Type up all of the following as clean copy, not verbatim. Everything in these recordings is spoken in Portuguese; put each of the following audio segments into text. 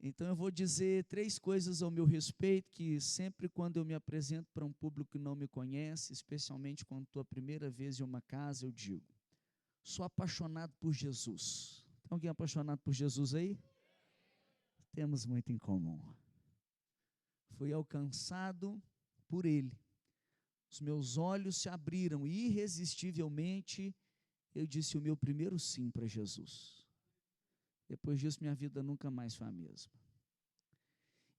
Então eu vou dizer 3 coisas ao meu respeito, que sempre quando eu me apresento para um público que não me conhece, especialmente quando estou a primeira vez em uma casa, eu digo: sou apaixonado por Jesus. Tem alguém apaixonado por Jesus aí? Temos muito em comum. Fui alcançado por Ele. Os meus olhos se abriram e irresistivelmente eu disse o meu primeiro sim para Jesus. Depois disso, minha vida nunca mais foi a mesma.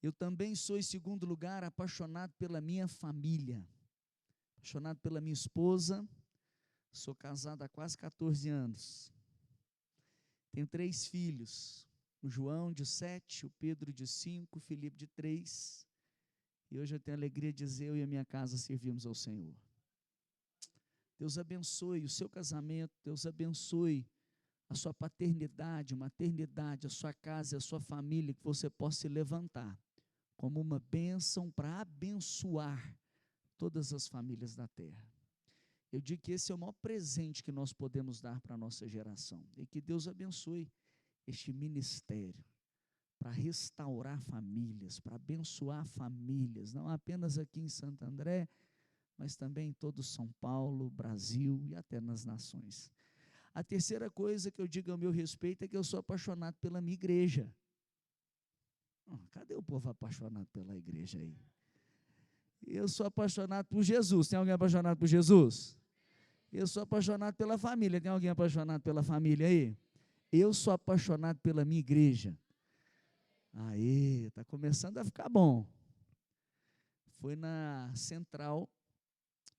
Eu também sou, em segundo lugar, apaixonado pela minha família. Apaixonado pela minha esposa. Sou casado há quase 14 anos. Tenho 3 filhos. O João, de 7, o Pedro, de 5, o Felipe, de 3. E hoje eu tenho a alegria de dizer, eu e a minha casa servimos ao Senhor. Deus abençoe o seu casamento, Deus abençoe a sua paternidade, maternidade, a sua casa, a sua família, que você possa se levantar como uma bênção para abençoar todas as famílias da terra. Eu digo que esse é o maior presente que nós podemos dar para a nossa geração, e que Deus abençoe este ministério para restaurar famílias, para abençoar famílias, não apenas aqui em Santo André, mas também em todo São Paulo, Brasil e até nas nações. A terceira coisa que eu digo ao meu respeito é que eu sou apaixonado pela minha igreja. Cadê o povo apaixonado pela igreja aí? Eu sou apaixonado por Jesus. Tem alguém apaixonado por Jesus? Eu sou apaixonado pela família. Tem alguém apaixonado pela família aí? Eu sou apaixonado pela minha igreja. Aí, está começando a ficar bom. Foi na Central,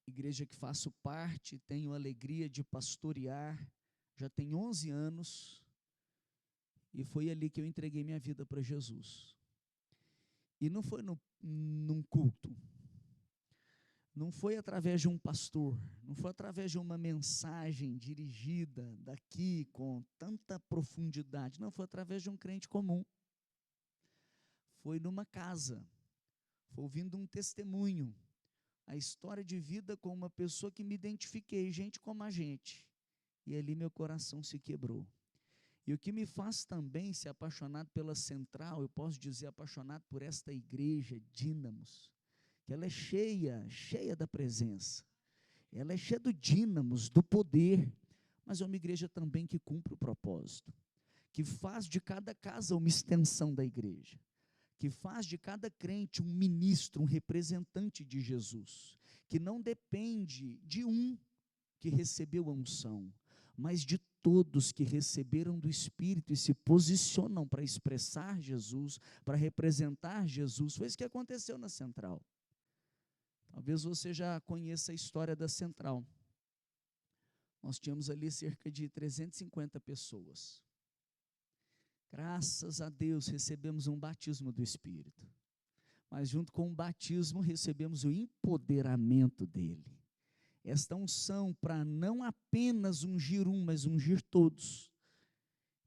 igreja que faço parte, tenho a alegria de pastorear, já tem 11 anos, e foi ali que eu entreguei minha vida para Jesus. E não foi num culto, não foi através de um pastor, não foi através de uma mensagem dirigida daqui com tanta profundidade, não, foi através de um crente comum. Foi numa casa, foi ouvindo um testemunho, a história de vida com uma pessoa que me identifiquei, gente como a gente, e ali meu coração se quebrou. E o que me faz também ser apaixonado pela Central, eu posso dizer apaixonado por esta igreja, Dínamos, que ela é cheia da presença, ela é cheia do dínamos, do poder, mas é uma igreja também que cumpre o propósito, que faz de cada casa uma extensão da igreja, que faz de cada crente um ministro, um representante de Jesus, que não depende de um que recebeu a unção, mas de todos que receberam do Espírito e se posicionam para expressar Jesus, para representar Jesus. Foi isso que aconteceu na Central. Talvez você já conheça a história da Central. Nós tínhamos ali cerca de 350 pessoas. Graças a Deus recebemos um batismo do Espírito, mas junto com o batismo recebemos o empoderamento dele. Esta unção para não apenas ungir um, mas ungir todos.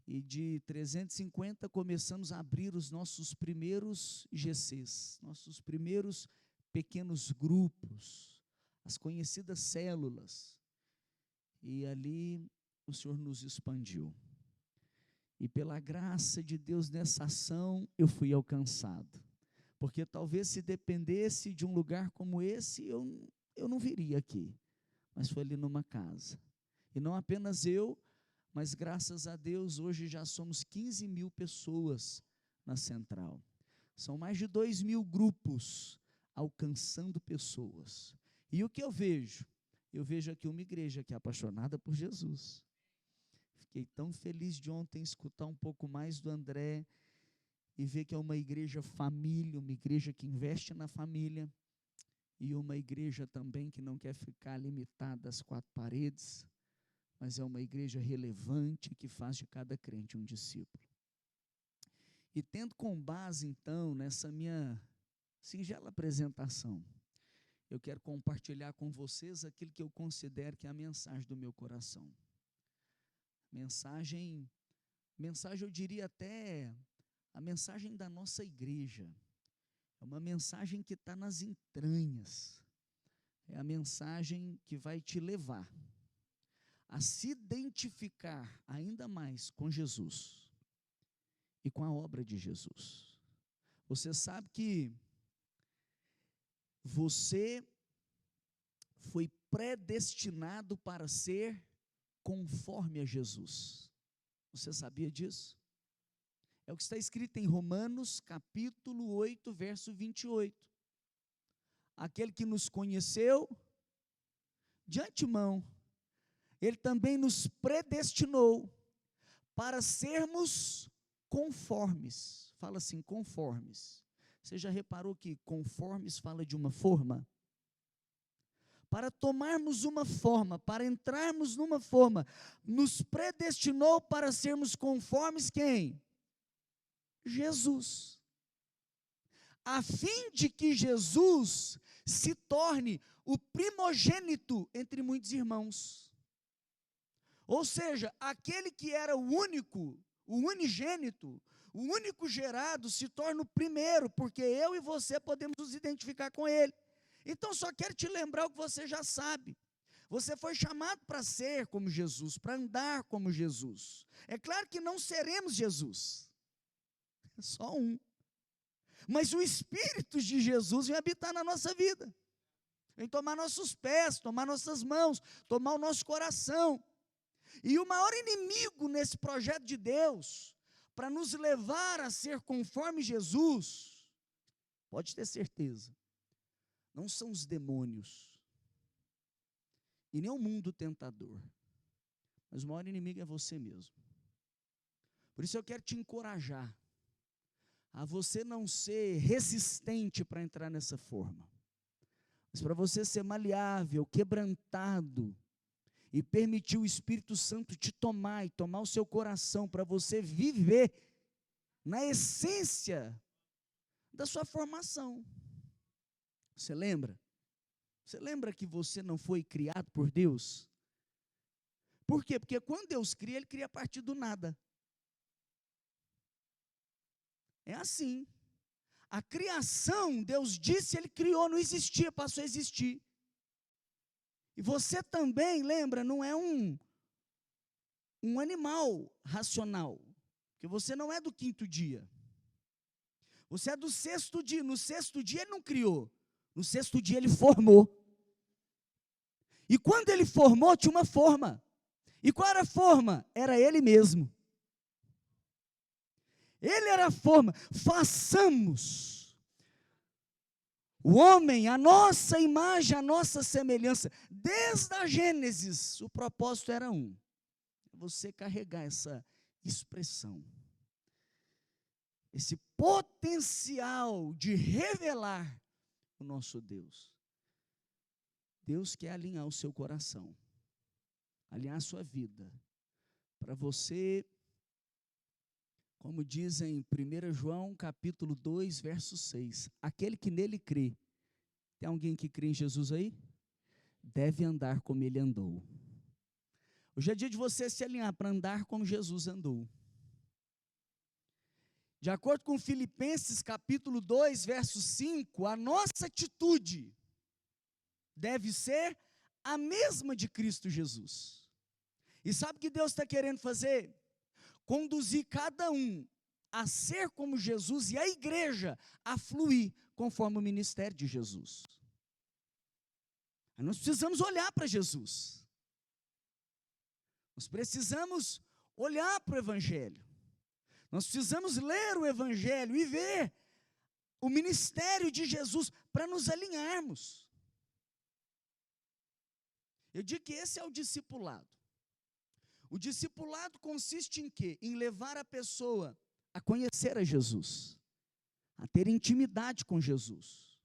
E de 350 começamos a abrir os nossos primeiros GCs, nossos primeiros pequenos grupos, as conhecidas células. E ali o Senhor nos expandiu. E pela graça de Deus nessa ação eu fui alcançado. Porque talvez se dependesse de um lugar como esse, eu não viria aqui. Mas foi ali numa casa. E não apenas eu, mas graças a Deus, hoje já somos 15 mil pessoas na Central. São mais de 2.000 grupos alcançando pessoas. E o que eu vejo? Eu vejo aqui uma igreja que é apaixonada por Jesus. Fiquei tão feliz de ontem escutar um pouco mais do André e ver que é uma igreja família, uma igreja que investe na família, e uma igreja também que não quer ficar limitada às 4 paredes, mas é uma igreja relevante que faz de cada crente um discípulo. E tendo com base então nessa minha singela apresentação, eu quero compartilhar com vocês aquilo que eu considero que é a mensagem do meu coração. Mensagem eu diria até a mensagem da nossa igreja. É uma mensagem que está nas entranhas. É a mensagem que vai te levar a se identificar ainda mais com Jesus e com a obra de Jesus. Você sabe que você foi predestinado para ser conforme a Jesus. Você sabia disso? É o que está escrito em Romanos, capítulo 8, verso 28. Aquele que nos conheceu de antemão, ele também nos predestinou para sermos conformes. Fala assim, conformes. Você já reparou que conformes fala de uma forma? Para tomarmos uma forma, para entrarmos numa forma, nos predestinou para sermos conformes quem? Jesus. A fim de que Jesus se torne o primogênito entre muitos irmãos. Ou seja, aquele que era o único, o unigênito, o único gerado, se torna o primeiro, porque eu e você podemos nos identificar com ele. Então, só quero te lembrar o que você já sabe. Você foi chamado para ser como Jesus, para andar como Jesus. É claro que não seremos Jesus, só um. Mas o Espírito de Jesus vem habitar na nossa vida. Vem tomar nossos pés, tomar nossas mãos, tomar o nosso coração. E o maior inimigo nesse projeto de Deus, para nos levar a ser conforme Jesus, pode ter certeza, não são os demônios, e nem o mundo tentador, mas o maior inimigo é você mesmo. Por isso eu quero te encorajar, a você não ser resistente para entrar nessa forma, mas para você ser maleável, quebrantado, e permitir o Espírito Santo te tomar e tomar o seu coração, para você viver na essência da sua formação. Você lembra? Você lembra que você não foi criado por Deus? Por quê? Porque quando Deus cria, Ele cria a partir do nada. É assim. A criação, Deus disse, Ele criou, não existia, passou a existir. E você também, lembra, não é um animal racional, porque você não é do quinto dia. Você é do sexto dia. No sexto dia Ele não criou, no sexto dia Ele formou. E quando Ele formou, tinha uma forma. E qual era a forma? Era Ele mesmo. Ele era a forma. Façamos o homem, a nossa imagem, a nossa semelhança. Desde a Gênesis, o propósito era um: você carregar essa expressão, esse potencial de revelar o nosso Deus. Deus quer alinhar o seu coração, alinhar a sua vida, para você, como diz em 1 João capítulo 2, verso 6, aquele que nele crê. Tem alguém que crê em Jesus aí? Deve andar como ele andou. Hoje é dia de você se alinhar para andar como Jesus andou. De acordo com Filipenses capítulo 2, verso 5, a nossa atitude deve ser a mesma de Cristo Jesus. E sabe o que Deus está querendo fazer? Conduzir cada um a ser como Jesus e a igreja a fluir conforme o ministério de Jesus. Nós precisamos olhar para Jesus. Nós precisamos olhar para o Evangelho. Nós precisamos ler o Evangelho e ver o ministério de Jesus para nos alinharmos. Eu digo que esse é o discipulado. O discipulado consiste em quê? Em levar a pessoa a conhecer a Jesus, a ter intimidade com Jesus,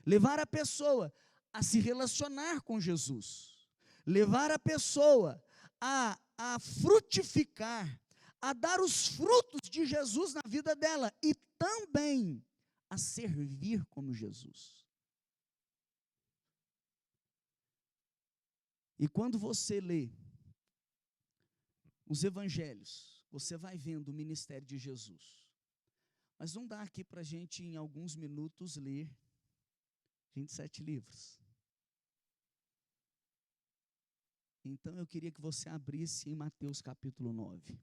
levar a pessoa a se relacionar com Jesus, levar a pessoa a frutificar, a dar os frutos de Jesus na vida dela e também a servir como Jesus. E quando você lê os evangelhos, você vai vendo o ministério de Jesus. Mas não dá aqui para a gente, em alguns minutos, ler 27 livros. Então eu queria que você abrisse em Mateus capítulo 9.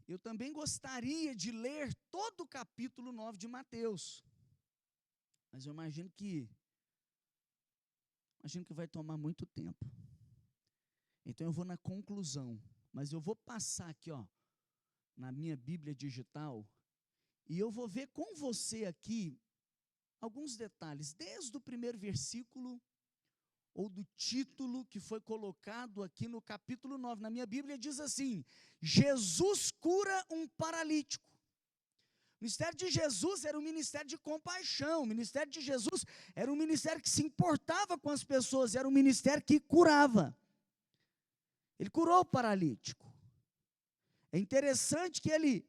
eu também gostaria de ler todo o capítulo 9 de Mateus. Mas eu imagino que vai tomar muito tempo. Então eu vou na conclusão, mas eu vou passar aqui, na minha Bíblia digital, e eu vou ver com você aqui alguns detalhes, desde o primeiro versículo, ou do título que foi colocado aqui no capítulo 9. Na minha Bíblia diz assim: Jesus cura um paralítico. O ministério de Jesus era um ministério de compaixão, o ministério de Jesus era um ministério que se importava com as pessoas, era um ministério que curava. Ele curou o paralítico. É interessante que ele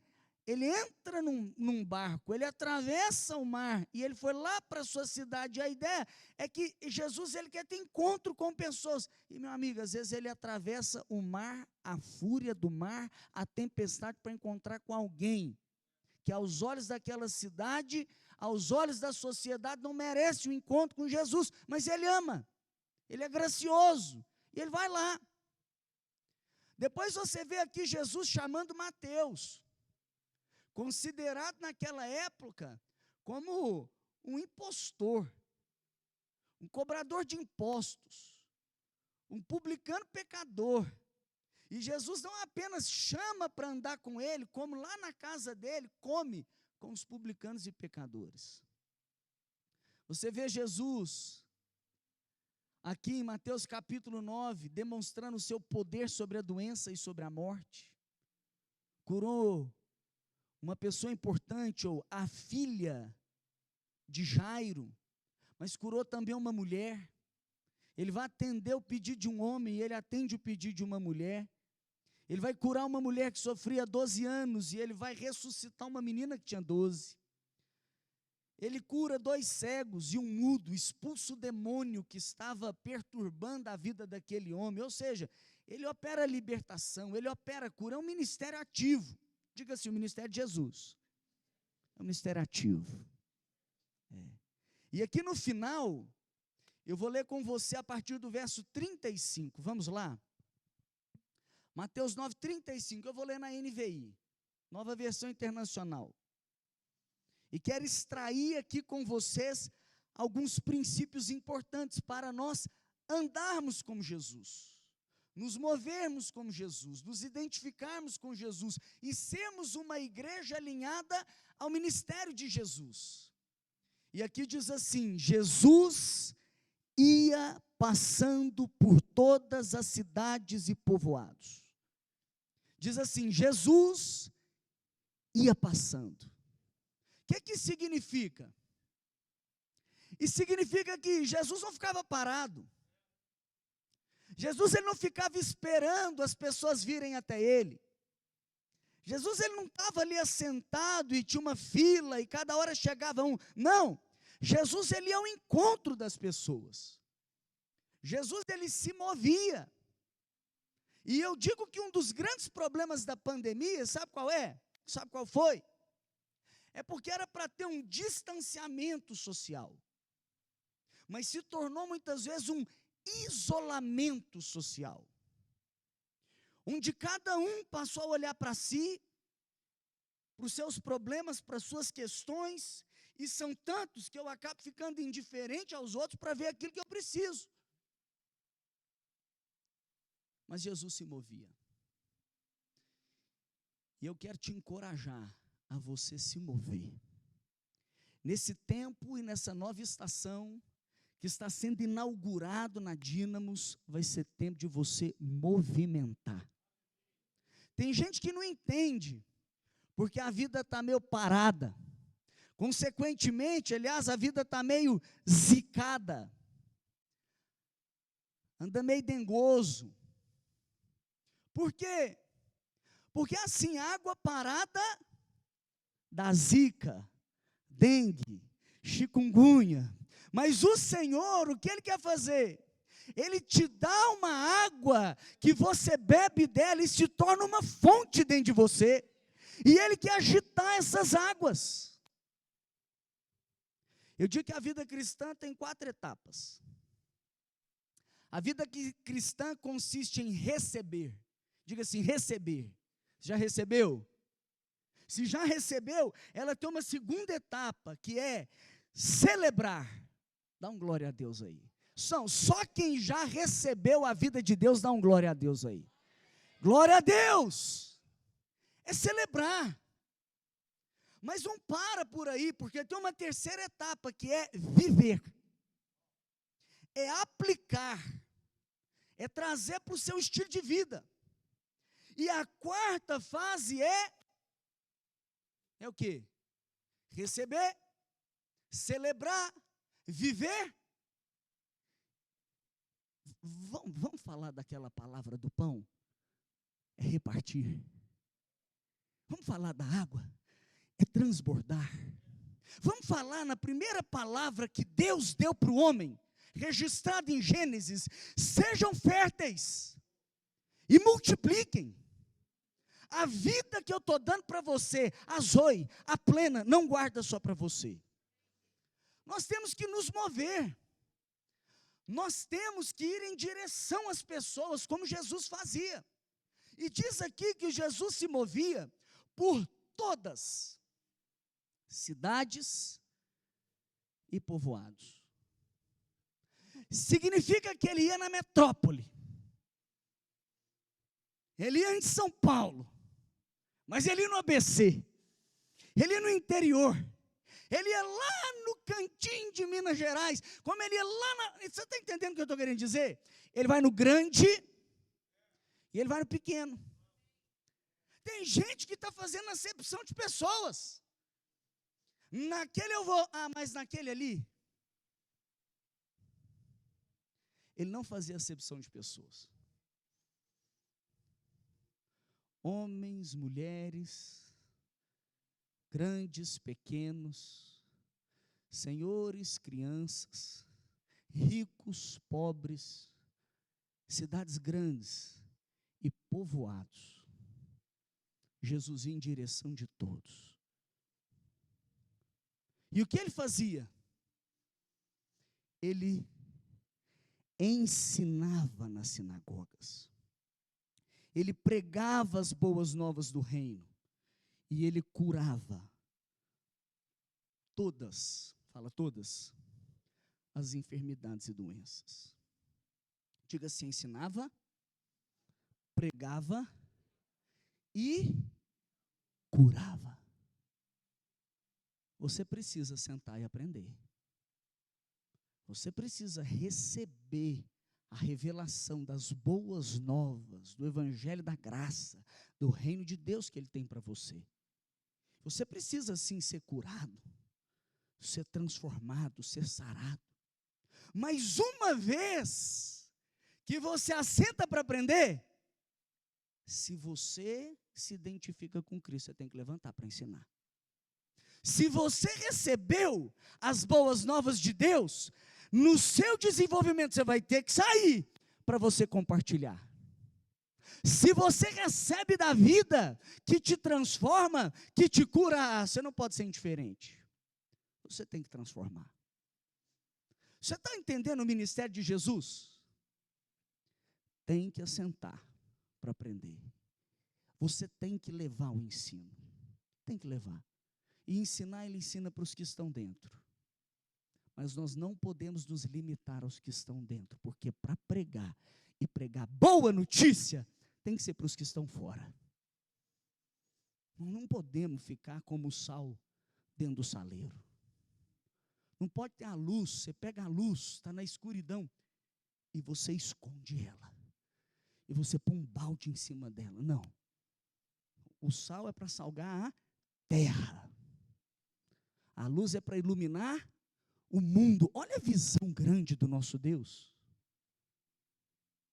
entra num barco, ele atravessa o mar, e ele foi lá para a sua cidade. A ideia é que Jesus, ele quer ter encontro com pessoas. E, meu amigo, às vezes ele atravessa o mar, a fúria do mar, a tempestade, para encontrar com alguém que aos olhos daquela cidade, aos olhos da sociedade, não merece um encontro com Jesus, mas ele ama, ele é gracioso, e ele vai lá. Depois você vê aqui Jesus chamando Mateus, considerado naquela época como um impostor, um cobrador de impostos, um publicano pecador. E Jesus não apenas chama para andar com ele, como lá na casa dele, come com os publicanos e pecadores. Você vê Jesus aqui em Mateus capítulo 9, demonstrando o seu poder sobre a doença e sobre a morte. Curou uma pessoa importante, ou a filha de Jairo, mas curou também uma mulher. Ele vai atender o pedido de um homem, e ele atende o pedido de uma mulher. Ele vai curar uma mulher que sofria 12 anos, e ele vai ressuscitar uma menina que tinha 12. Ele cura 2 cegos e um mudo, expulsa o demônio que estava perturbando a vida daquele homem. Ou seja, ele opera libertação, ele opera cura, é um ministério ativo. Diga assim, o ministério de Jesus é um ministério ativo. E aqui no final, eu vou ler com você a partir do verso 35, vamos lá? Mateus 9, 35, eu vou ler na NVI, Nova Versão Internacional. E quero extrair aqui com vocês alguns princípios importantes para nós andarmos como Jesus, nos movermos como Jesus, nos identificarmos com Jesus e sermos uma igreja alinhada ao ministério de Jesus. E aqui diz assim: Jesus ia passando por todas as cidades e povoados. Diz assim, Jesus ia passando. O que significa? Isso significa que Jesus não ficava parado. Jesus, ele não ficava esperando as pessoas virem até ele. Jesus, ele não estava ali assentado e tinha uma fila e cada hora chegava um. Não, Jesus, ele ia ao encontro das pessoas. Jesus, ele se movia. E eu digo que um dos grandes problemas da pandemia, sabe qual é? Sabe qual foi? É porque era para ter um distanciamento social, mas se tornou muitas vezes um isolamento social, onde cada um passou a olhar para si, para os seus problemas, para as suas questões, e são tantos que eu acabo ficando indiferente aos outros para ver aquilo que eu preciso. Mas Jesus se movia. E eu quero te encorajar a você se mover. Nesse tempo e nessa nova estação que está sendo inaugurado na Dínamos, vai ser tempo de você movimentar. Tem gente que não entende, porque a vida está meio parada. Consequentemente, aliás, a vida está meio zicada. Anda meio dengoso. Por quê? Porque assim, água parada dá zika, dengue, chikungunya. Mas o Senhor, o que Ele quer fazer? Ele te dá uma água que você bebe dela e se torna uma fonte dentro de você. E Ele quer agitar essas águas. Eu digo que a vida cristã tem 4 etapas. A vida cristã consiste em receber. Diga assim, receber. Já recebeu? Se já recebeu, ela tem uma segunda etapa, que é celebrar. Dá um glória a Deus aí. Só quem já recebeu a vida de Deus, dá um glória a Deus aí. Glória a Deus! É celebrar. Mas não para por aí, porque tem uma terceira etapa, que é viver. É aplicar. É trazer para o seu estilo de vida. E a quarta fase é o quê? Receber, celebrar, viver. Vamos falar daquela palavra do pão? É repartir. Vamos falar da água? É transbordar. Vamos falar na primeira palavra que Deus deu para o homem, registrada em Gênesis: sejam férteis e multipliquem. A vida que eu estou dando para você, a Zoe, a plena, não guarda só para você. Nós temos que nos mover. Nós temos que ir em direção às pessoas, como Jesus fazia. E diz aqui que Jesus se movia por todas cidades e povoados. Significa que ele ia na metrópole. Ele ia em São Paulo. Mas ele ia no ABC. Ele ia no interior. Ele ia lá no cantinho de Minas Gerais. Como ele ia lá na... Você está entendendo o que eu estou querendo dizer? Ele vai no grande e ele vai no pequeno. Tem gente que está fazendo acepção de pessoas. Naquele eu vou, mas naquele ali. Ele não fazia acepção de pessoas. Homens, mulheres, grandes, pequenos, senhores, crianças, ricos, pobres, cidades grandes e povoados. Jesus ia em direção de todos. E o que ele fazia? Ele ensinava nas sinagogas. Ele pregava as boas novas do reino. E ele curava todas, fala todas, as enfermidades e doenças. Diga assim: ensinava, pregava e curava. Você precisa sentar e aprender. Você precisa receber a revelação das boas novas, do evangelho da graça, do reino de Deus que ele tem para você. Você precisa sim ser curado, ser transformado, ser sarado. Mas uma vez que você assenta para aprender, se você se identifica com Cristo, você tem que levantar para ensinar. Se você recebeu as boas novas de Deus, no seu desenvolvimento você vai ter que sair para você compartilhar. Se você recebe da vida que te transforma, que te cura, você não pode ser indiferente. Você tem que transformar. Você está entendendo o ministério de Jesus? Tem que assentar para aprender. Você tem que levar o ensino. Tem que levar. E ensinar, ele ensina para os que estão dentro. Mas nós não podemos nos limitar aos que estão dentro, porque para pregar, e pregar boa notícia, tem que ser para os que estão fora. Nós não podemos ficar como o sal dentro do saleiro. Não pode ter a luz, você pega a luz, está na escuridão, e você esconde ela. E você põe um balde em cima dela. Não. O sal é para salgar a terra. A luz é para iluminar o mundo. Olha a visão grande do nosso Deus.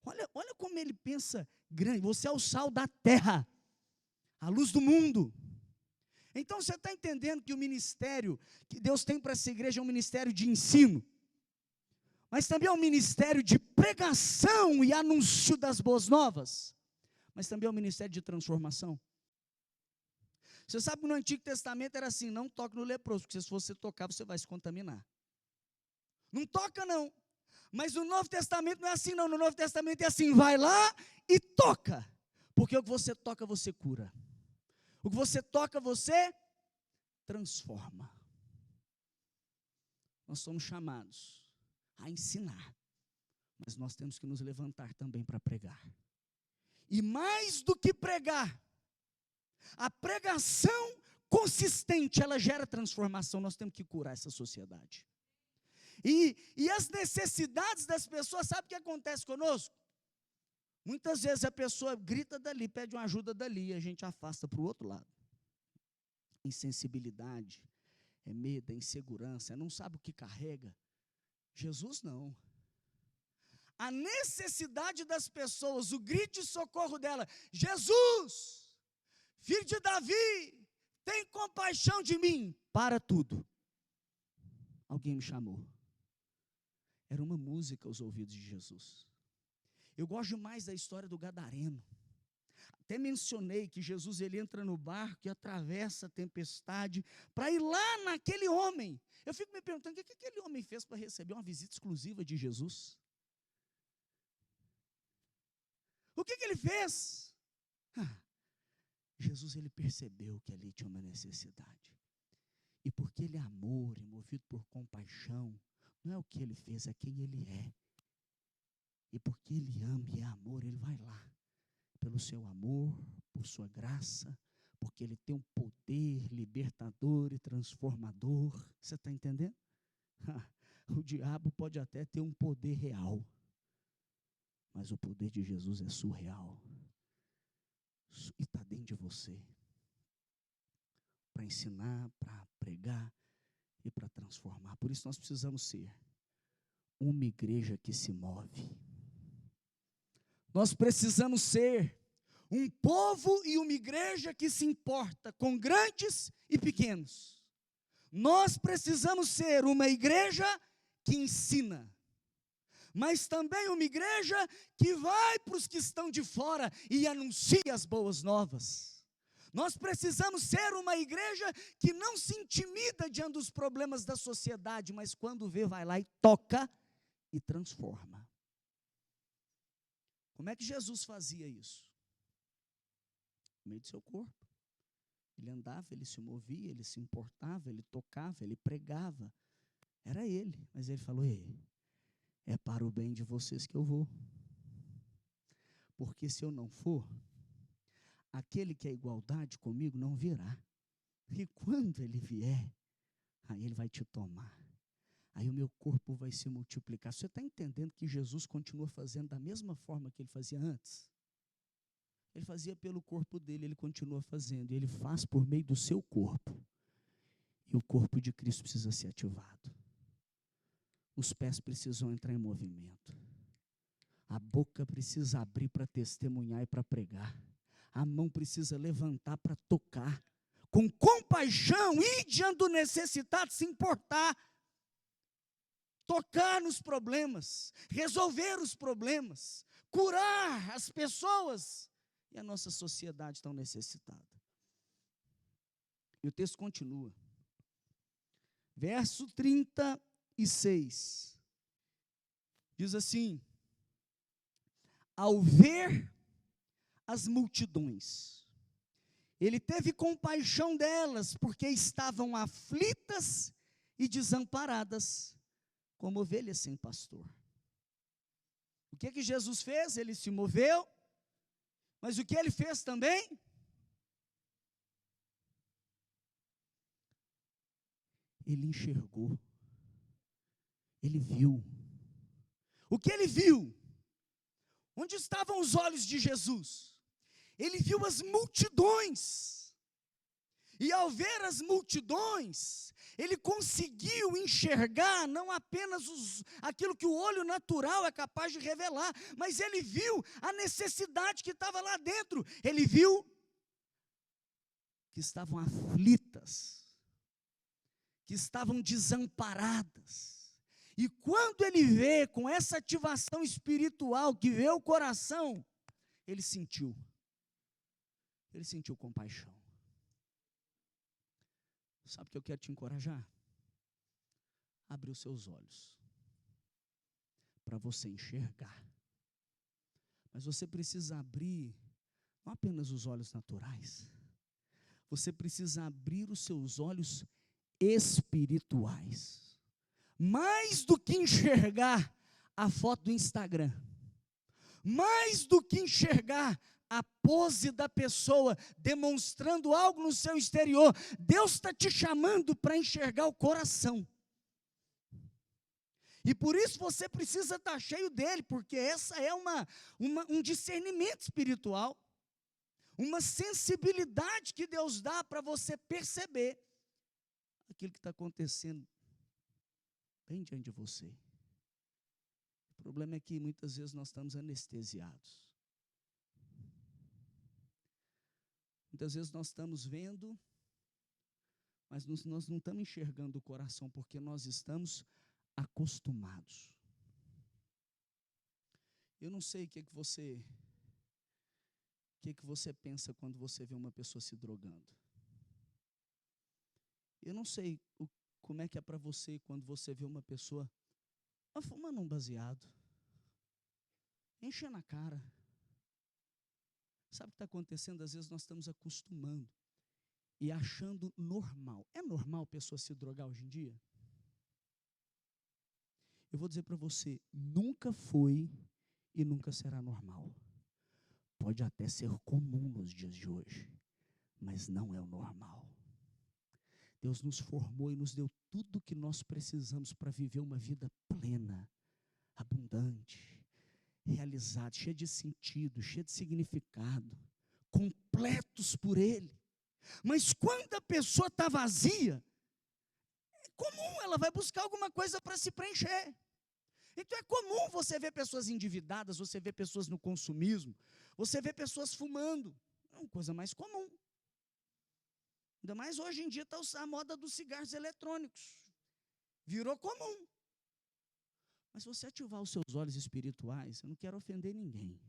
Olha como ele pensa grande. Você é o sal da terra, a luz do mundo. Então você está entendendo que o ministério que Deus tem para essa igreja é um ministério de ensino, mas também é um ministério de pregação e anúncio das boas novas, mas também é um ministério de transformação. Você sabe que no Antigo Testamento era assim: não toque no leproso, porque se você tocar, você vai se contaminar. Não toca não. Mas no Novo Testamento não é assim não. No Novo Testamento é assim: vai lá e toca. Porque o que você toca, você cura. O que você toca, você transforma. Nós somos chamados a ensinar, mas nós temos que nos levantar também para pregar. E mais do que pregar, a pregação consistente, ela gera transformação. Nós temos que curar essa sociedade. E as necessidades das pessoas, sabe o que acontece conosco? Muitas vezes a pessoa grita dali, pede uma ajuda dali, e a gente afasta para o outro lado. Insensibilidade, é medo, é insegurança, não sabe o que carrega. Jesus não. A necessidade das pessoas, o grito de socorro dela: Jesus, filho de Davi, tem compaixão de mim. Para tudo. Alguém me chamou. Era uma música aos ouvidos de Jesus. Eu gosto demais da história do gadareno. Até mencionei que Jesus, ele entra no barco e atravessa a tempestade para ir lá naquele homem. Eu fico me perguntando, o que aquele homem fez para receber uma visita exclusiva de Jesus? O que ele fez? Jesus, ele percebeu que ali tinha uma necessidade. E porque ele é amor e movido por compaixão, não é o que ele fez, é quem ele é. E porque ele ama e é amor, ele vai lá. Pelo seu amor, por sua graça, porque ele tem um poder libertador e transformador. Você está entendendo? O diabo pode até ter um poder real, mas o poder de Jesus é surreal. E está dentro de você. Para ensinar, para pregar e para transformar. Por isso nós precisamos ser uma igreja que se move. Nós precisamos ser um povo e uma igreja que se importa com grandes e pequenos. Nós precisamos ser uma igreja que ensina, mas também uma igreja que vai para os que estão de fora e anuncia as boas novas. Nós precisamos ser uma igreja que não se intimida diante dos problemas da sociedade, mas quando vê, vai lá e toca e transforma. Como é que Jesus fazia isso? No meio do seu corpo. Ele andava, ele se movia, ele se importava, ele tocava, ele pregava. Era ele, mas ele falou: ei, é para o bem de vocês que eu vou. Porque se eu não for, aquele que é igualdade comigo não virá. E quando ele vier, aí ele vai te tomar. Aí o meu corpo vai se multiplicar. Você está entendendo que Jesus continua fazendo da mesma forma que ele fazia antes? Ele fazia pelo corpo dele, ele continua fazendo. E ele faz por meio do seu corpo. E o corpo de Cristo precisa ser ativado. Os pés precisam entrar em movimento. A boca precisa abrir para testemunhar e para pregar. A mão precisa levantar para tocar. Com compaixão, ir diante do necessitado, se importar. Tocar nos problemas, resolver os problemas, curar as pessoas. E a nossa sociedade tão necessitada. E o texto continua. Verso 36. Diz assim: ao ver as multidões, ele teve compaixão delas, porque estavam aflitas e desamparadas, como ovelhas sem pastor. O que Jesus fez? Ele se moveu, mas o que ele fez também? Ele enxergou, ele viu. O que ele viu? Onde estavam os olhos de Jesus? Ele viu as multidões. E ao ver as multidões, ele conseguiu enxergar não apenas aquilo que o olho natural é capaz de revelar, mas ele viu a necessidade que estava lá dentro. Ele viu que estavam aflitas, que estavam desamparadas. E quando ele vê com essa ativação espiritual, que vê o coração, ele sentiu compaixão. Sabe o que eu quero te encorajar? Abre os seus olhos para você enxergar. Mas você precisa abrir não apenas os olhos naturais, você precisa abrir os seus olhos espirituais. Mais do que enxergar a foto do Instagram, mais do que enxergar a pose da pessoa demonstrando algo no seu exterior, Deus está te chamando para enxergar o coração. E por isso você precisa estar cheio dele, porque essa é um discernimento espiritual, uma sensibilidade que Deus dá para você perceber aquilo que está acontecendo bem diante de você. O problema é que muitas vezes nós estamos anestesiados. Muitas vezes nós estamos vendo, mas nós não estamos enxergando o coração, porque nós estamos acostumados. Eu não sei o que você pensa quando você vê uma pessoa se drogando. Eu não sei como é que é para você quando você vê uma pessoa fumando um baseado, enchendo a cara. Sabe o que está acontecendo? Às vezes nós estamos acostumando e achando normal. É normal a pessoa se drogar hoje em dia? Eu vou dizer para você, nunca foi e nunca será normal. Pode até ser comum nos dias de hoje, mas não é o normal. Deus nos formou e nos deu tudo o que nós precisamos para viver uma vida plena, abundante, realizada, cheia de sentido, cheia de significado, completos por Ele. Mas quando a pessoa está vazia, é comum, ela vai buscar alguma coisa para se preencher. Então é comum você ver pessoas endividadas, você vê pessoas no consumismo, você vê pessoas fumando, é uma coisa mais comum. Ainda mais hoje em dia está a moda dos cigarros eletrônicos, virou comum. Mas se você ativar os seus olhos espirituais, eu não quero ofender ninguém,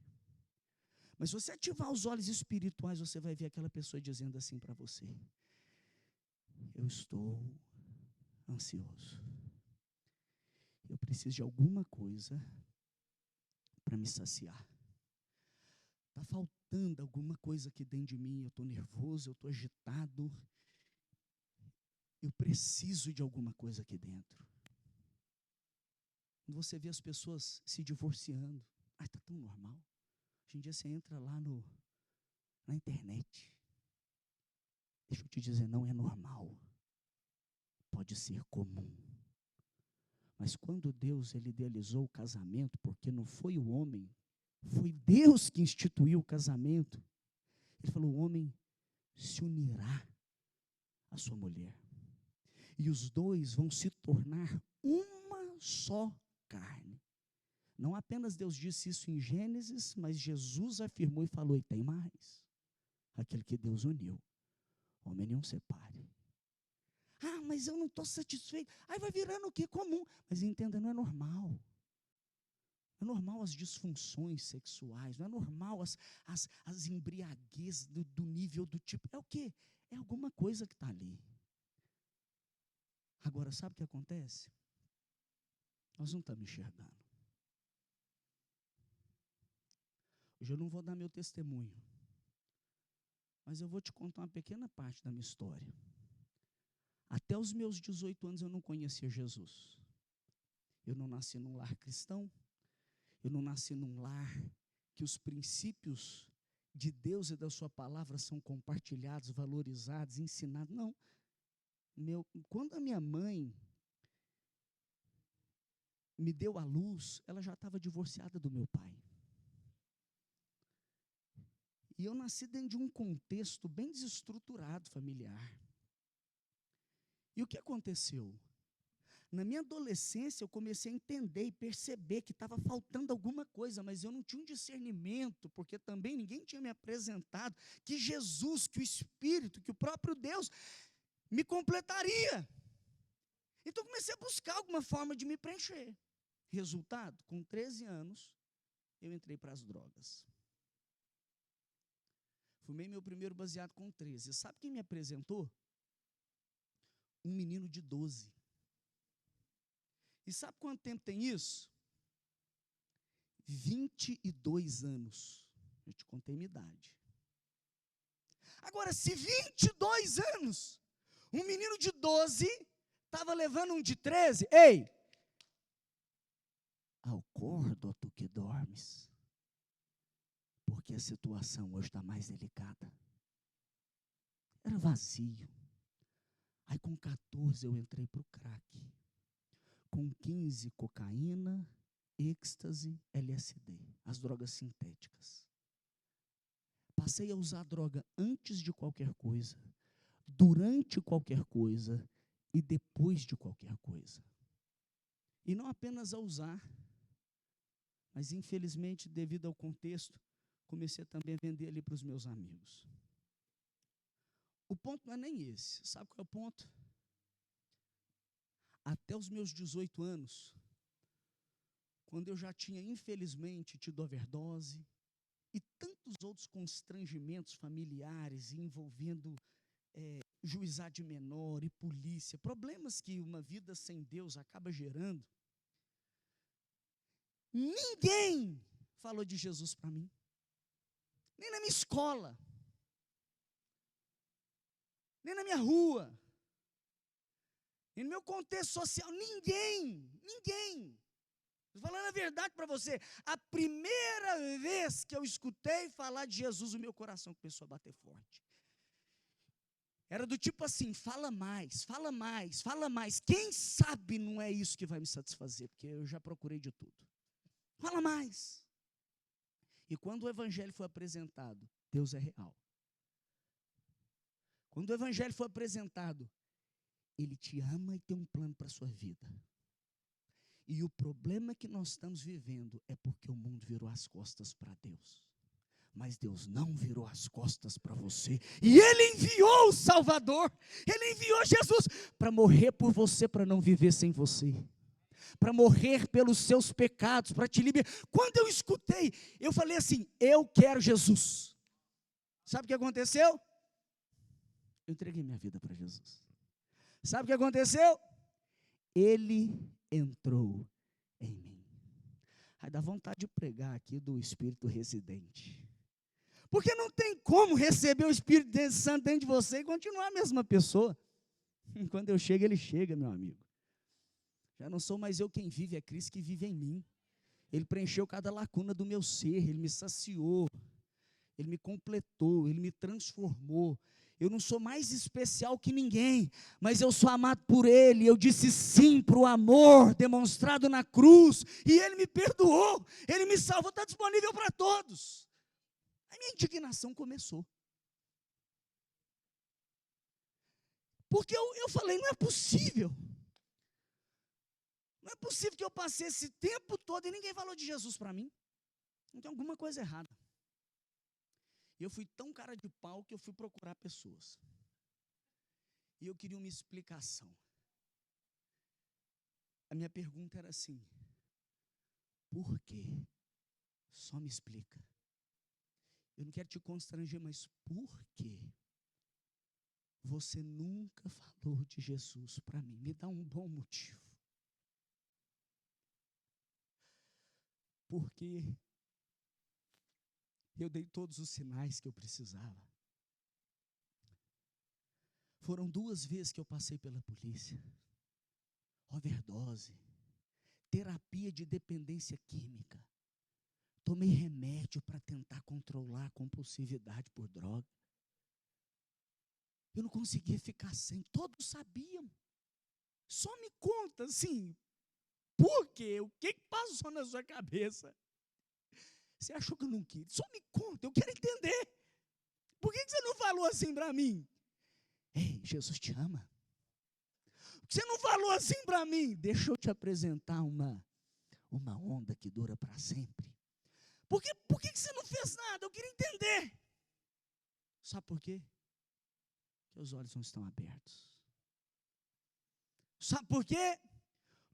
mas se você ativar os olhos espirituais, você vai ver aquela pessoa dizendo assim para você: eu estou ansioso, eu preciso de alguma coisa para me saciar. Está faltando alguma coisa aqui dentro de mim, eu estou nervoso, eu estou agitado, eu preciso de alguma coisa aqui dentro. Quando você vê as pessoas se divorciando, está tão normal. Hoje em dia você entra lá na internet. Deixa eu te dizer, não é normal. Pode ser comum. Mas quando Deus ele idealizou o casamento, porque não foi o homem, foi Deus que instituiu o casamento. Ele falou: o homem se unirá à sua mulher, e os dois vão se tornar uma só carne. Não apenas Deus disse isso em Gênesis, mas Jesus afirmou e falou: e tem mais. Aquele que Deus uniu, homem nenhum separe. Mas eu não estou satisfeito. Aí vai virando o que? Comum. Mas entenda, não é normal. Não é normal as disfunções sexuais, não é normal as embriaguez do nível do tipo. É o quê? É alguma coisa que está ali. Agora, sabe o que acontece? Nós não estamos enxergando. Hoje eu não vou dar meu testemunho, mas eu vou te contar uma pequena parte da minha história. Até os meus 18 anos eu não conhecia Jesus. Eu não nasci num lar cristão. Eu não nasci num lar que os princípios de Deus e da sua palavra são compartilhados, valorizados, ensinados. Não. Quando a minha mãe me deu à luz, ela já estava divorciada do meu pai. E eu nasci dentro de um contexto bem desestruturado, familiar. E o que aconteceu? Na minha adolescência, eu comecei a entender e perceber que estava faltando alguma coisa, mas eu não tinha um discernimento, porque também ninguém tinha me apresentado que Jesus, que o Espírito, que o próprio Deus me completaria. Então, eu comecei a buscar alguma forma de me preencher. Resultado, com 13 anos, eu entrei para as drogas. Fumei meu primeiro baseado com 13. Sabe quem me apresentou? Um menino de 12. E sabe quanto tempo tem isso? 22 anos. Eu te contei minha idade. Agora, se 22 anos, um menino de 12 estava levando um de 13, ei, acorda, tu que dormes, porque a situação hoje está mais delicada. Era vazio. Aí com 14 eu entrei para o crack. Com 15, cocaína, êxtase, LSD, as drogas sintéticas. Passei a usar droga antes de qualquer coisa, durante qualquer coisa e depois de qualquer coisa. E não apenas a usar, mas infelizmente, devido ao contexto, comecei também a vender ali para os meus amigos. O ponto não é nem esse. Sabe qual é o ponto? Até os meus 18 anos, quando eu já tinha, infelizmente, tido overdose e tantos outros constrangimentos familiares envolvendo juizado de menor e polícia, problemas que uma vida sem Deus acaba gerando, ninguém falou de Jesus para mim, nem na minha escola, nem na minha rua, nem no meu contexto social, ninguém. Estou falando a verdade para você, a primeira vez que eu escutei falar de Jesus, o meu coração começou a bater forte. Era do tipo assim, fala mais, quem sabe não é isso que vai me satisfazer, porque eu já procurei de tudo. Fala mais. E quando o evangelho foi apresentado, Deus é real. Quando o evangelho foi apresentado, Ele te ama e tem um plano para a sua vida. E o problema que nós estamos vivendo é porque o mundo virou as costas para Deus. Mas Deus não virou as costas para você. E Ele enviou o Salvador. Ele enviou Jesus para morrer por você, para não viver sem você. Para morrer pelos seus pecados, para te libertar. Quando eu escutei, eu falei assim, eu quero Jesus. Sabe o que aconteceu? Eu entreguei minha vida para Jesus. Sabe o que aconteceu? Ele entrou em mim. Aí dá vontade de pregar aqui do Espírito residente. Porque não tem como receber o Espírito Santo dentro de você e continuar a mesma pessoa. Quando eu chego, ele chega, meu amigo. Já não sou mais eu quem vive, é Cristo que vive em mim. Ele preencheu cada lacuna do meu ser, Ele me saciou, Ele me completou, Ele me transformou. Eu não sou mais especial que ninguém, mas eu sou amado por Ele. Eu disse sim para o amor demonstrado na cruz, e Ele me perdoou, Ele me salvou, está disponível para todos. A minha indignação começou. Porque eu falei, não é possível. Não é possível que eu passei esse tempo todo e ninguém falou de Jesus para mim. Não tem alguma coisa errada. E eu fui tão cara de pau que eu fui procurar pessoas. E eu queria uma explicação. A minha pergunta era assim: por quê? Só me explica. Eu não quero te constranger, mas por quê? Você nunca falou de Jesus para mim. Me dá um bom motivo. Porque eu dei todos os sinais que eu precisava. Foram 2 vezes que eu passei pela polícia. Overdose, terapia de dependência química. Tomei remédio para tentar controlar a compulsividade por droga. Eu não conseguia ficar sem, todos sabiam. Só me conta assim, por quê? O que passou na sua cabeça? Você achou que eu não quis? Só me conta, eu quero entender. Por que você não falou assim para mim? Ei, Jesus te ama. Você não falou assim para mim? Deixa eu te apresentar uma onda que dura para sempre. Por que você não fez nada? Eu queria entender. Sabe por quê? Porque os olhos não estão abertos. Sabe por quê?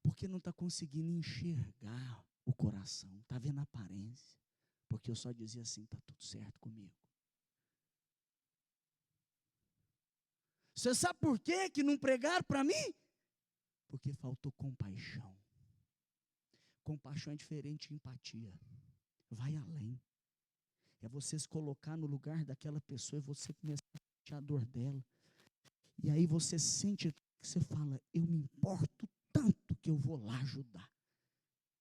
Porque não está conseguindo enxergar o coração. Está vendo a aparência. Porque eu só dizia assim, está tudo certo comigo. Você sabe por quê que não pregaram para mim? Porque faltou compaixão. Compaixão é diferente de empatia. Vai além. É você se colocar no lugar daquela pessoa e você começar a sente a dor dela. E aí você sente, você fala, eu me importo tanto que eu vou lá ajudar.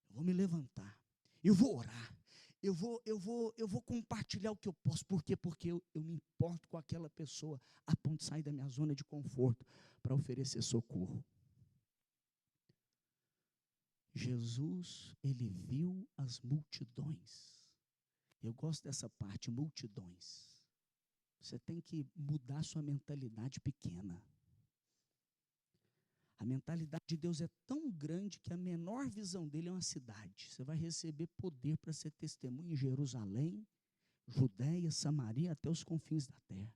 Eu vou me levantar, eu vou orar, eu vou compartilhar o que eu posso. Por quê? Porque eu me importo com aquela pessoa a ponto de sair da minha zona de conforto para oferecer socorro. Jesus, ele viu as multidões. Eu gosto dessa parte, multidões. Você tem que mudar sua mentalidade pequena. A mentalidade de Deus é tão grande que a menor visão dele é uma cidade. Você vai receber poder para ser testemunha em Jerusalém, Judéia, Samaria, até os confins da terra.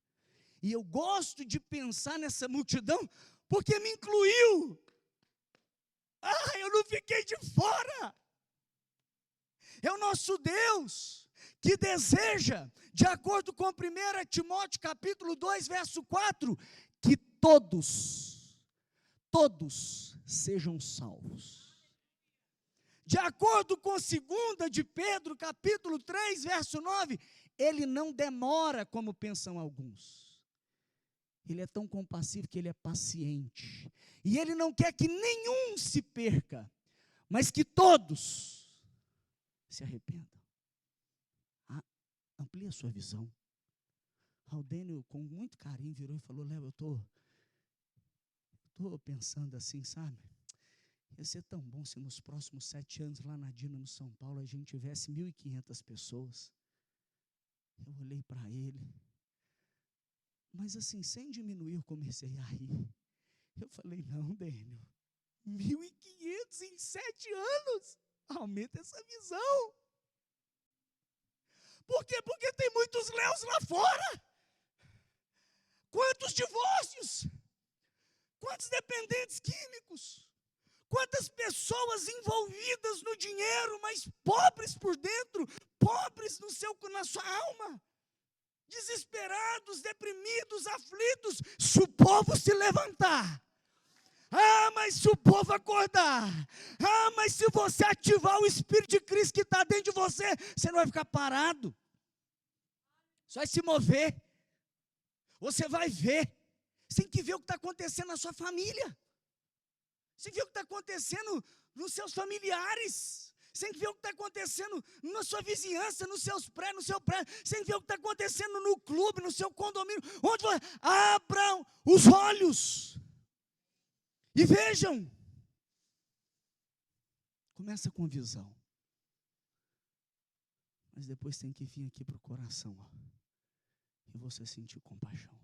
E eu gosto de pensar nessa multidão porque me incluiu. Eu não fiquei de fora. É o nosso Deus que deseja, de acordo com 1 Timóteo capítulo 2, verso 4, que todos sejam salvos. De acordo com 2 de Pedro capítulo 3, verso 9, ele não demora como pensam alguns. Ele é tão compassivo que ele é paciente. E ele não quer que nenhum se perca, mas que todos se arrependam. Amplie a sua visão. O Dênio, com muito carinho, virou e falou: Léo, eu estou pensando assim, sabe? Ia ser tão bom se nos próximos 7 anos, lá na Dínamo São Paulo, a gente tivesse 1.500 pessoas. Eu olhei para ele, mas assim, sem diminuir, eu comecei a rir. Eu falei: não, Dênio, 1.500 em 7 anos, aumenta essa visão. Por quê? Porque tem muitos Léos lá fora. Quantos divórcios? Quantos dependentes químicos? Quantas pessoas envolvidas no dinheiro, mas pobres por dentro, pobres na sua alma, desesperados, deprimidos, aflitos. Se o povo se levantar, mas se o povo acordar, mas se você ativar o Espírito de Cristo que está dentro de você, você não vai ficar parado, você vai se mover, você vai ver. Você tem que ver o que está acontecendo na sua família, você vê o que está acontecendo nos seus familiares, você tem que ver o que está acontecendo na sua vizinhança, nos seus prédios, no seu prédio, você tem que ver o que está acontecendo no clube, no seu condomínio, onde você... Abram os olhos e vejam. Começa com visão, mas depois tem que vir aqui para o coração, e você sentir compaixão.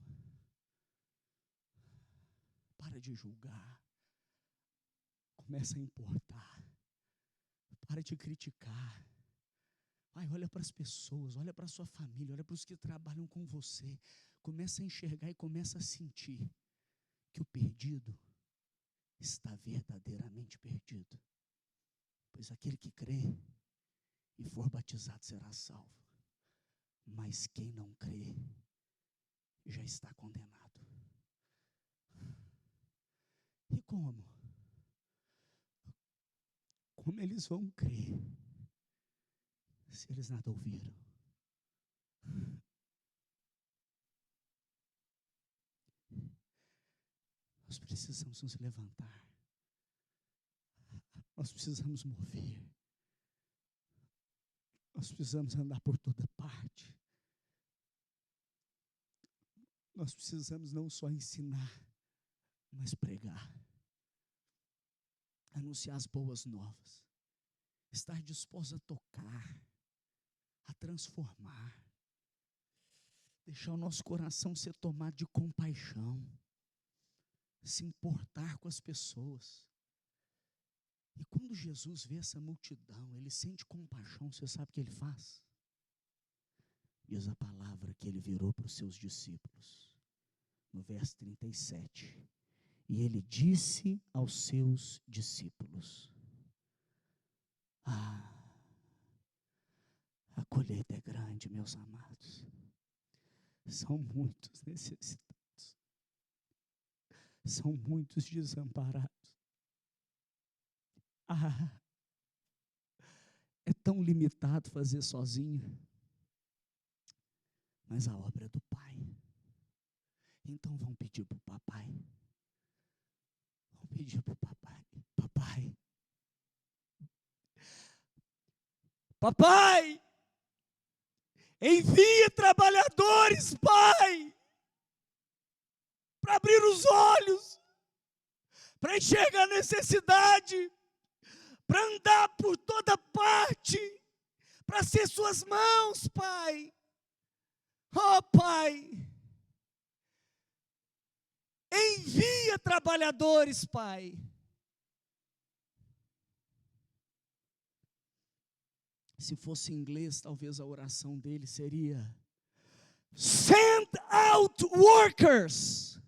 Para de julgar, começa a importar, para de criticar. Olha para as pessoas, olha para a sua família, olha para os que trabalham com você. Começa a enxergar e começa a sentir que o perdido está verdadeiramente perdido. Pois aquele que crê e for batizado será salvo. Mas quem não crê já está condenado. E como? Como eles vão crer se eles nada ouviram? Nós precisamos nos levantar. Nós precisamos mover. Nós precisamos andar por toda parte. Nós precisamos não só ensinar, mas pregar. Anunciar as boas novas. Estar disposto a tocar, a transformar. Deixar o nosso coração ser tomado de compaixão. Se importar com as pessoas. E quando Jesus vê essa multidão, ele sente compaixão, você sabe o que ele faz? Diz a palavra que ele virou para os seus discípulos, no verso 37. E ele disse aos seus discípulos: a colheita é grande, meus amados. São muitos necessitados. São muitos desamparados. É tão limitado fazer sozinho. Mas a obra é do Pai. Então vão pedir para o papai. Vão pedir para o papai. Papai. Papai. Envia trabalhadores, Pai. Para abrir os olhos. Para enxergar a necessidade. Para andar por toda parte. Para ser suas mãos, Pai. Oh, Pai. Envia trabalhadores, Pai. Se fosse em inglês, talvez a oração dele seria: send out workers.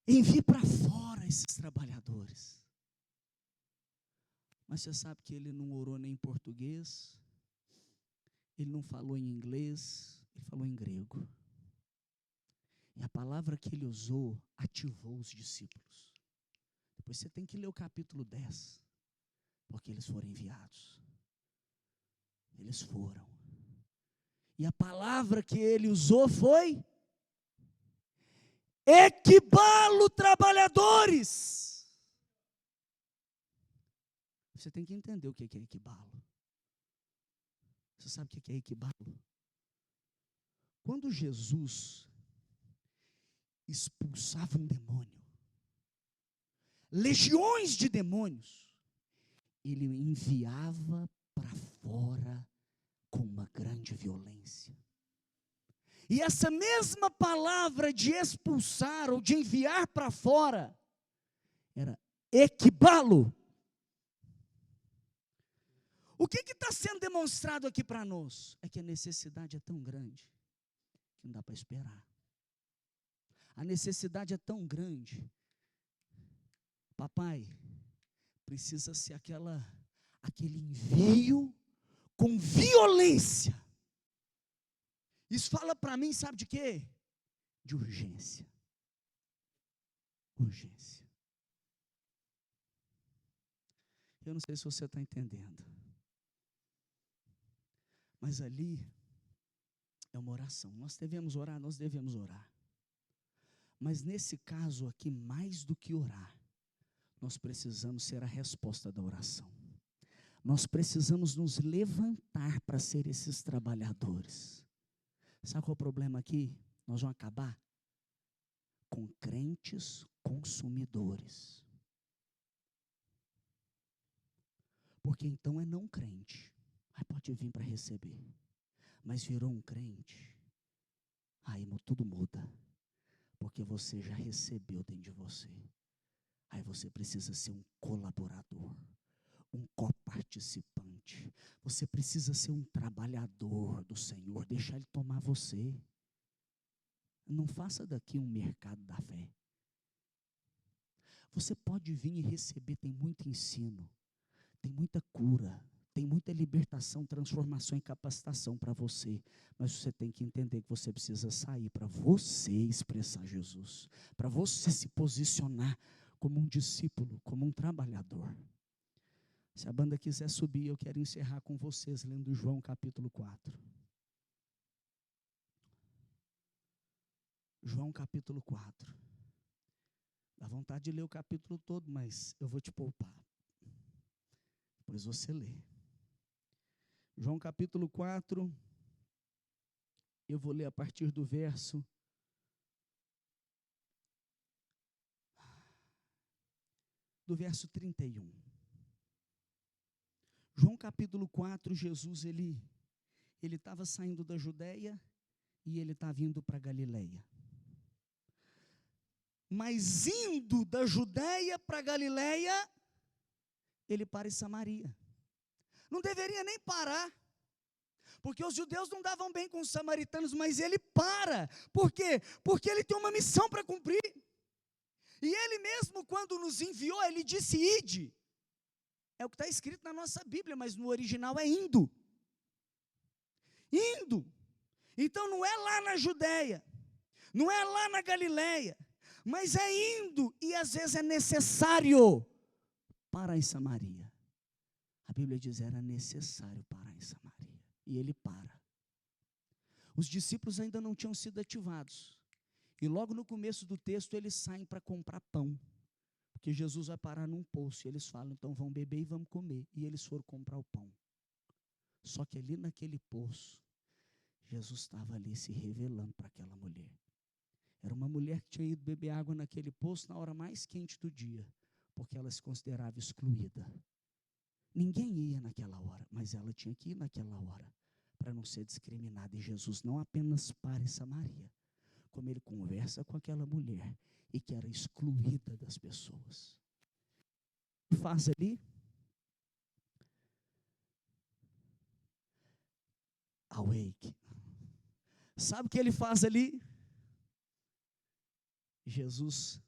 Envie para fora esses trabalhadores. Mas você sabe que ele não orou nem em português, ele não falou em inglês, ele falou em grego. E a palavra que ele usou ativou os discípulos. Depois você tem que ler o capítulo 10, porque eles foram enviados. Eles foram. E a palavra que ele usou foi: equibalo trabalhadores. Você tem que entender o que é equibalo. Você sabe o que é equibalo? Quando Jesus expulsava um demônio, legiões de demônios, ele enviava para fora com uma grande violência. E essa mesma palavra de expulsar ou de enviar para fora era equibalo. O que está sendo demonstrado aqui para nós? É que a necessidade é tão grande que não dá para esperar. A necessidade é tão grande. Papai, precisa ser aquele envio com violência. Isso fala para mim, sabe de quê? De urgência. Urgência. Eu não sei se você está entendendo. Mas ali é uma oração. Nós devemos orar, nós devemos orar. Mas nesse caso aqui, mais do que orar, nós precisamos ser a resposta da oração. Nós precisamos nos levantar para ser esses trabalhadores. Sabe qual é o problema aqui? Nós vamos acabar com crentes consumidores. Porque então é não crente. Aí pode vir para receber. Mas virou um crente. Aí tudo muda. Porque você já recebeu dentro de você. Aí você precisa ser um colaborador, um coparticipante. Você precisa ser um trabalhador do Senhor, deixar Ele tomar você. Não faça daqui um mercado da fé. Você pode vir e receber, tem muito ensino, tem muita cura, tem muita libertação, transformação e capacitação para você. Mas você tem que entender que você precisa sair para você expressar Jesus, para você se posicionar como um discípulo, como um trabalhador. Se a banda quiser subir, eu quero encerrar com vocês lendo João capítulo 4. João capítulo 4. Dá vontade de ler o capítulo todo, mas eu vou te poupar. Depois você lê. João capítulo 4, eu vou ler a partir do verso 31. João capítulo 4, Jesus, ele estava saindo da Judéia e ele está vindo para Galileia. Mas indo da Judéia para Galileia, ele para em Samaria. Não deveria nem parar, porque os judeus não davam bem com os samaritanos, mas ele para. Por quê? Porque ele tem uma missão para cumprir. E ele mesmo, quando nos enviou, ele disse: ide. É o que está escrito na nossa Bíblia, mas no original é indo. Indo. Então não é lá na Judéia, não é lá na Galileia, mas é indo, e às vezes é necessário parar em Samaria. A Bíblia diz: era necessário parar em Samaria, e ele para. Os discípulos ainda não tinham sido ativados. E logo no começo do texto eles saem para comprar pão. Porque Jesus vai parar num poço. E eles falam, então vão beber e vamos comer. E eles foram comprar o pão. Só que ali naquele poço, Jesus estava ali se revelando para aquela mulher. Era uma mulher que tinha ido beber água naquele poço na hora mais quente do dia. Porque ela se considerava excluída. Ninguém ia naquela hora, mas ela tinha que ir naquela hora. Para não ser discriminada. E Jesus não apenas para em Samaria, como ele conversa com aquela mulher e que era excluída das pessoas. O que faz ali? Awake. Sabe o que ele faz ali? Jesus,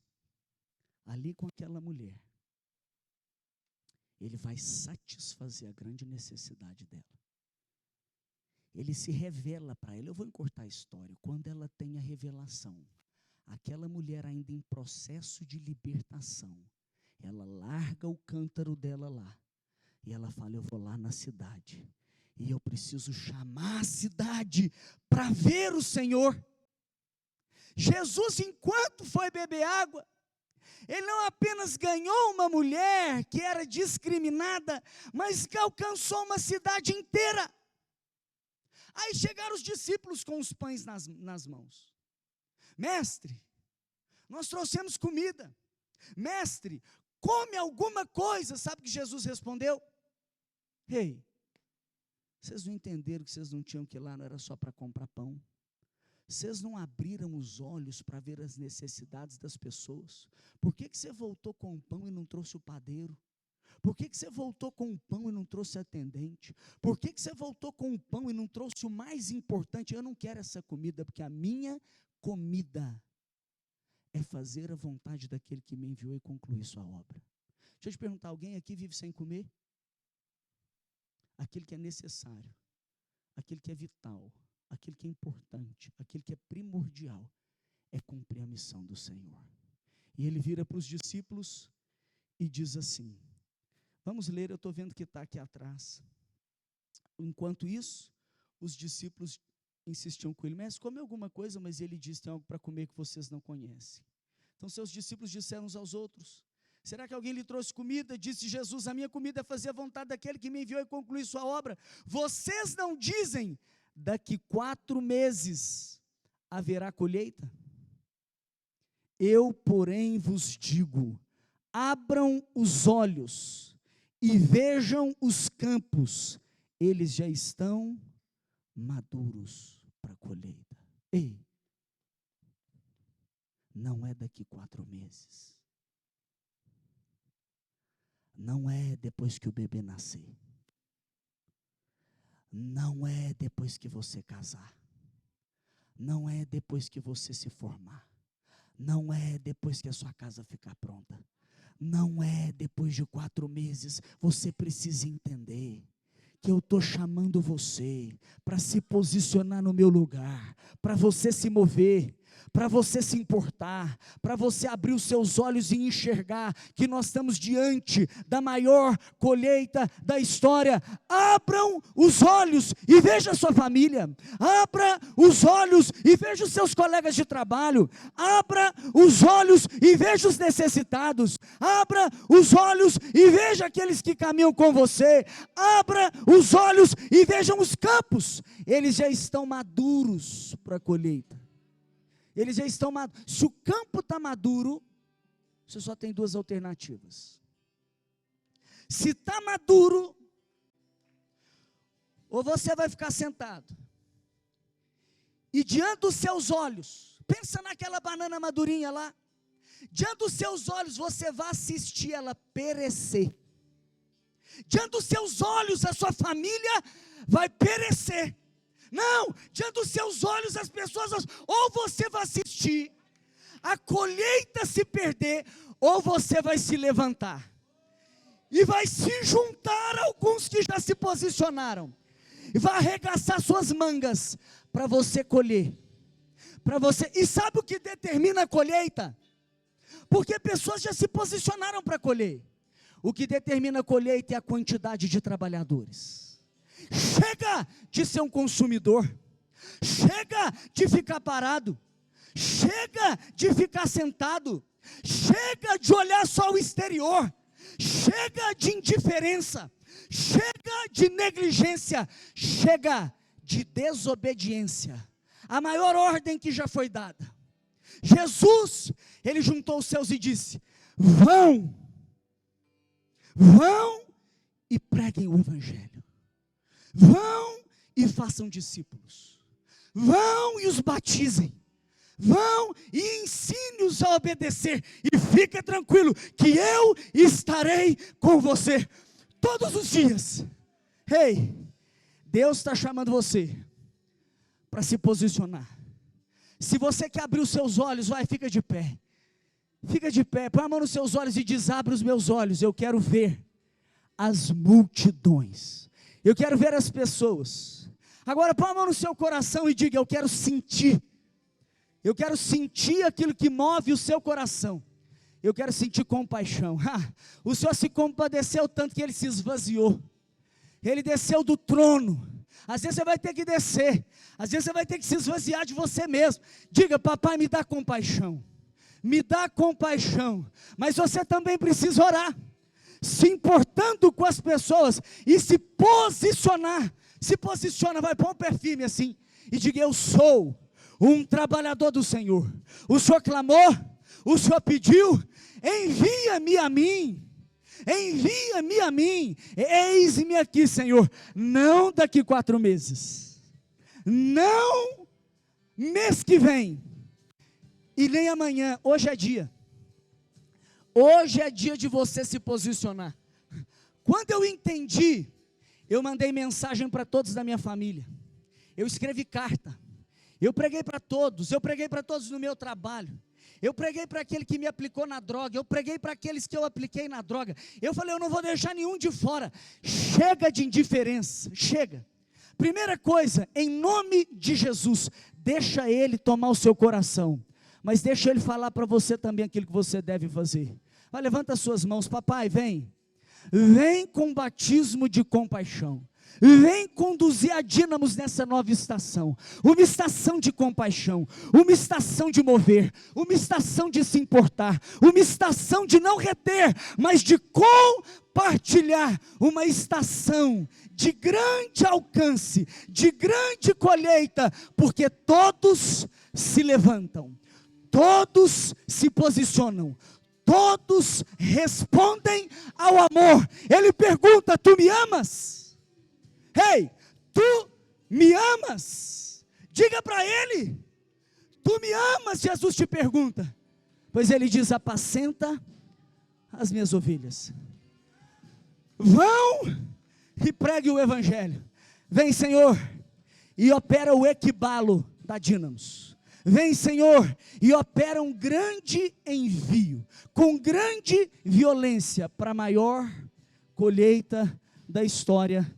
ali com aquela mulher, ele vai satisfazer a grande necessidade dela. Ele se revela para ela. Eu vou encurtar a história. Quando ela tem a revelação, aquela mulher ainda em processo de libertação, ela larga o cântaro dela lá, e ela fala, eu vou lá na cidade, e eu preciso chamar a cidade para ver o Senhor. Jesus, enquanto foi beber água, ele não apenas ganhou uma mulher que era discriminada, mas que alcançou uma cidade inteira. Aí chegaram os discípulos com os pães nas mãos. Mestre, nós trouxemos comida. Mestre, come alguma coisa. Sabe o que Jesus respondeu? Ei, vocês não entenderam que vocês não tinham que ir lá, não era só para comprar pão? Vocês não abriram os olhos para ver as necessidades das pessoas? Por que você voltou com o pão e não trouxe o padeiro? Por que você voltou com o pão e não trouxe atendente? Por que você voltou com o pão e não trouxe o mais importante? Eu não quero essa comida, porque a minha comida é fazer a vontade daquele que me enviou e concluir sua obra. Deixa eu te perguntar, alguém aqui vive sem comer? Aquele que é necessário, aquele que é vital, aquele que é importante, aquele que é primordial, é cumprir a missão do Senhor. E ele vira para os discípulos e diz assim, vamos ler, eu estou vendo que está aqui atrás. Enquanto isso, os discípulos insistiam com ele, mestre, come alguma coisa, mas ele disse, tem algo para comer que vocês não conhecem. Então seus discípulos disseram uns aos outros, será que alguém lhe trouxe comida? Disse Jesus, a minha comida é fazer a vontade daquele que me enviou e concluir sua obra. Vocês não dizem, daqui 4 meses haverá colheita? Eu, porém, vos digo, abram os olhos e vejam os campos, eles já estão maduros para a colheita. Ei, não é daqui 4 meses. Não é depois que o bebê nascer. Não é depois que você casar. Não é depois que você se formar. Não é depois que a sua casa ficar pronta. Não é depois de 4 meses. Você precisa entender que eu estou chamando você para se posicionar no meu lugar, para você se mover, para você se importar, para você abrir os seus olhos e enxergar que nós estamos diante da maior colheita da história. Abram os olhos e veja a sua família, abra os olhos e veja os seus colegas de trabalho, abra os olhos e veja os necessitados, abra os olhos e veja aqueles que caminham com você, abra os olhos e vejam os campos, eles já estão maduros para a colheita. Eles já estão maduros. Se o campo está maduro, você só tem 2 alternativas. Se está maduro, ou você vai ficar sentado, e diante dos seus olhos, pensa naquela banana madurinha lá, diante dos seus olhos você vai assistir ela perecer. Diante dos seus olhos a sua família vai perecer. Não, diante dos seus olhos as pessoas, ou você vai assistir a colheita se perder, ou você vai se levantar, e vai se juntar alguns que já se posicionaram, e vai arregaçar suas mangas, para você colher, para você, e sabe o que determina a colheita? Porque pessoas já se posicionaram para colher, o que determina a colheita é a quantidade de trabalhadores. Chega de ser um consumidor, Chega de ficar parado. Chega de ficar sentado. Chega de olhar só o exterior. Chega de indiferença. Chega de negligência. Chega de desobediência. A maior ordem que já foi dada. Jesus, ele juntou os seus e disse: vão e preguem o evangelho. Vão e façam discípulos. Vão e os batizem. Vão e ensine-os a obedecer. E fica tranquilo que eu estarei com você todos os dias. Ei, Deus está chamando você para se posicionar. Se você quer abrir os seus olhos, vai, fica de pé. Fica de pé, põe a mão nos seus olhos e diz: abre os meus olhos, eu quero ver as multidões. Eu quero ver as pessoas. Agora põe a mão no seu coração e diga: eu quero sentir. Eu quero sentir aquilo que move o seu coração. Eu quero sentir compaixão. O Senhor se compadeceu tanto que Ele se esvaziou. Ele desceu do trono. Às vezes você vai ter que descer. Às vezes você vai ter que se esvaziar de você mesmo. Diga: papai, me dá compaixão. Me dá compaixão. Mas você também precisa orar, se importando com as pessoas e se posicionar. Se posiciona, vai pôr um pé firme assim e diga: eu sou um trabalhador do Senhor. O Senhor clamou, o Senhor pediu, envia-me a mim. Envia-me a mim. Eis-me aqui, Senhor. Não daqui 4 meses, não mês que vem, e nem amanhã. Hoje é dia. Hoje é dia de você se posicionar. Quando eu entendi, eu mandei mensagem para todos da minha família. Eu escrevi carta. Eu preguei para todos. Eu preguei para todos no meu trabalho. Eu preguei para aquele que me aplicou na droga. Eu preguei para aqueles que eu apliquei na droga. Eu falei: eu não vou deixar nenhum de fora. Chega de indiferença. Chega. Primeira coisa, em nome de Jesus, deixa Ele tomar o seu coração. Mas deixa Ele falar para você também aquilo que você deve fazer. Vai, levanta as suas mãos. Papai, vem. Vem com batismo de compaixão. Vem conduzir a Dínamos nessa nova estação. Uma estação de compaixão. Uma estação de mover. Uma estação de se importar. Uma estação de não reter, mas de compartilhar. Uma estação de grande alcance, de grande colheita, porque todos se levantam. Todos se posicionam. Todos respondem ao amor. Ele pergunta: tu me amas? Ei, tu me amas? Diga para ele: tu me amas? Jesus te pergunta. Pois ele diz: apacenta as minhas ovelhas. Vão e pregue o evangelho. Vem, Senhor, e opera o equibalo da Dínamos. Vem, Senhor, e opera um grande envio, com grande violência, para a maior colheita da história,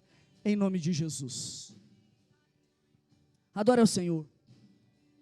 em nome de Jesus. Adore ao Senhor.